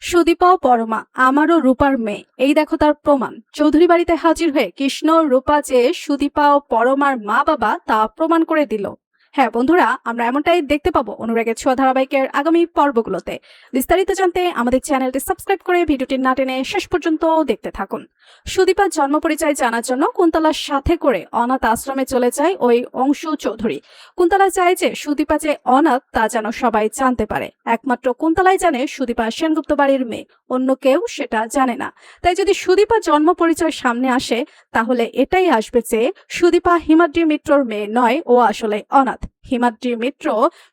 সুদীপা ও পরমা আমারও রূপার মেয়ে, এই দেখো তার প্রমাণ। চৌধুরী বাড়িতে হাজির হয়ে কৃষ্ণ রূপা যে সুদীপা ও পরমার মা বাবা তা প্রমাণ করে দিল। হ্যাঁ বন্ধুরা, আমরা এমনটাই দেখতে পাবো অনুরাগের ছোঁয়া ধারাবাহিকের আগামী পর্বগুলোতে। বিস্তারিত জানতে আমাদের চ্যানেলটি সাবস্ক্রাইব করে ভিডিওটি না টেনে শেষ পর্যন্ত দেখতে থাকুন। সুদীপার জন্ম পরিচয় জানার জন্য কুন্তলার সাথে করে অনাথ আশ্রমে চলে যায় ওই অংশু চৌধুরী। কুন্তলা চায় যে সুদীপা যে অনাথ তা যেন সবাই জানতে পারে। একমাত্র কুন্তলাই জানে সুদীপা সেনগুপ্ত বাড়ির মেয়ে, অন্য কেউ সেটা জানে না। তাই যদি সুদীপা জন্ম পরিচয় সামনে আসে তাহলে এটাই আসবে যে সুদীপা হিমাদ্রি মিত্রর মেয়ে নয়, ও আসলে অনাথ। হিমাদ্রি মিত্র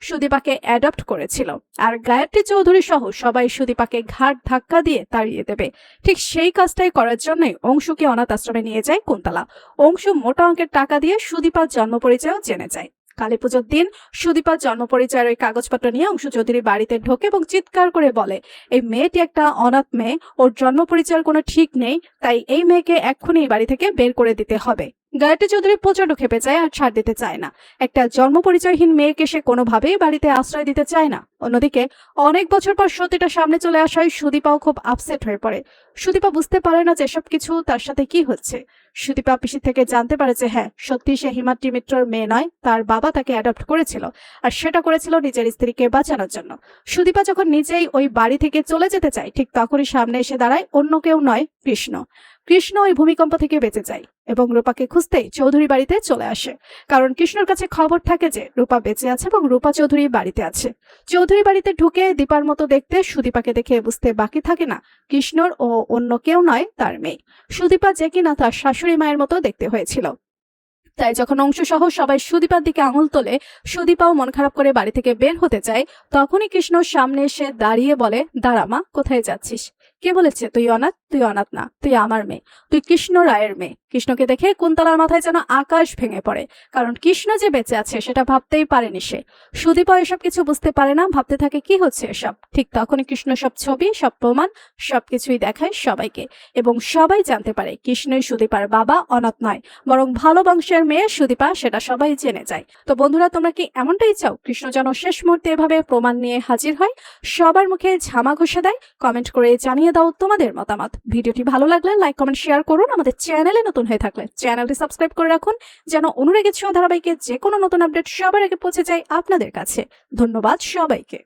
সুদীপাকে অ্যাডপ্ট করেছিল, আর গায়ত্রী চৌধুরী সহ সবাই সুদীপাকে ঘাট ধাক্কা দিয়ে তাড়িয়ে দেবে। ঠিক সেই কাজটাই করার জন্যই অংশুকে অনাথ আশ্রমে নিয়ে যায় কুন্তলা। অংশু মোটা অঙ্কের টাকা দিয়ে সুদীপার জন্ম পরিচয়ও জেনে যায়। কালী পুজোর দিন সুদীপার জন্ম পরিচয়ের ওই কাগজপত্র নিয়ে অংশু চৌধুরী বাড়িতে ঢোকে এবং চিৎকার করে বলে, এই মেয়েটি একটা অনাথ মেয়ে, ওর জন্ম পরিচয়ের কোনো ঠিক নেই, তাই এই মেয়েকে এক্ষুনি এই বাড়ি থেকে বের করে দিতে হবে। গায়ত্রী চৌধুরী প্রচন্ড খেপে যায় আর ছাড় দিতে চায় না। একটা জন্ম পরিচয়হীন মেয়েকে সে কোনোভাবেই বাড়িতে আশ্রয় দিতে চায় না। অন্যদিকে অনেক বছর পর সত্যিটা সামনে চলে আসায় সুদীপাও খুব আপসেট হয়ে পড়ে। সুদীপা বুঝতে পারে না যে এসব কিছু তার সাথে কি হচ্ছে। সুদীপা পিসি থেকে জানতে পারে যে হ্যাঁ, সত্যি সে হিমাদ্রি মিত্রর মেয়ে নয়, তার বাবা তাকে অ্যাডপ্ট করেছিল, আর সেটা করেছিল নিজের স্ত্রীকে বাঁচানোর জন্য। সুদীপা যখন নিজেই ওই বাড়ি থেকে চলে যেতে চায় ঠিক তখনই সামনে এসে দাঁড়ায় অন্য কেউ নয়, কৃষ্ণ। কৃষ্ণ ওই ভূমিকম্প থেকে বেঁচে যায় এবং রূপাকে খুঁজতেই চৌধুরী বাড়িতে চলে আসে, কারণ কৃষ্ণর কাছে খবর থাকে যে রূপা বেঁচে আছে এবং রূপা চৌধুরী বাড়িতে আছে। চৌধুরী বাড়িতে ঢুকে দীপার মতো দেখতে সুদীপাকে দেখে বুঝতে বাকি থাকে না কৃষ্ণর ও অন্য কেউ নয়, তার মেয়ে সুদীপা, যে কিনা তার শাশুড়ি মায়ের মতো দেখতে হয়েছিল। তাই যখন অংশু সহ সবাই সুদীপার দিকে আঙুল তোলে, সুদীপাও মন খারাপ করে বাড়ি থেকে বের হতে চায়, তখনই কৃষ্ণ সামনে এসে দাঁড়িয়ে বলে, দাঁড়া মা, কোথায় যাচ্ছিস? কে বলেছে তুই অনাথ? তুই অনাথ না, তুই আমার মেয়ে, তুই কৃষ্ণ রায়ের মেয়ে। কৃষ্ণকে দেখে কুন্তলার মাথায় যেন আকাশ ভেঙে পড়ে, কারণ কৃষ্ণ যে বেঁচে আছে সেটা ভাবতেই পারেনি সে। সুদীপা এসব কিছু বুঝতে পারে না, ভাবতে থাকে কি হচ্ছে এসব। ঠিক তখনই কৃষ্ণ সব ছবি, সব প্রমাণ, সবকিছুই দেখায় সবাইকে, এবং সবাই জানতে পারে কৃষ্ণই সুদীপার বাবা, অনাথ নয়, বরং ভালো বংশের মেয়ে সুদীপা, সেটা সবাই জেনে যায়। তো বন্ধুরা, তোমরা কি এমনটাই চাও কৃষ্ণ যেন শেষ মুহূর্তে এভাবে প্রমাণ নিয়ে হাজির হয়, সবার মুখে ঝামা ঘষে দেয়? কমেন্ট করে জানিয়ে দাও তোমাদের মতামত। ভিডিওটি ভালো লাগলে লাইক, কমেন্ট, শেয়ার করুন। আমাদের চ্যানেলে নতুন হয়ে থাকলে চ্যানেলটি সাবস্ক্রাইব করে রাখুন, যেন অনুরাগের ছোঁয়া ধারাবাহিকের যে কোনো নতুন আপডেট সবার আগে পৌঁছে যায় আপনাদের কাছে। ধন্যবাদ সবাইকে।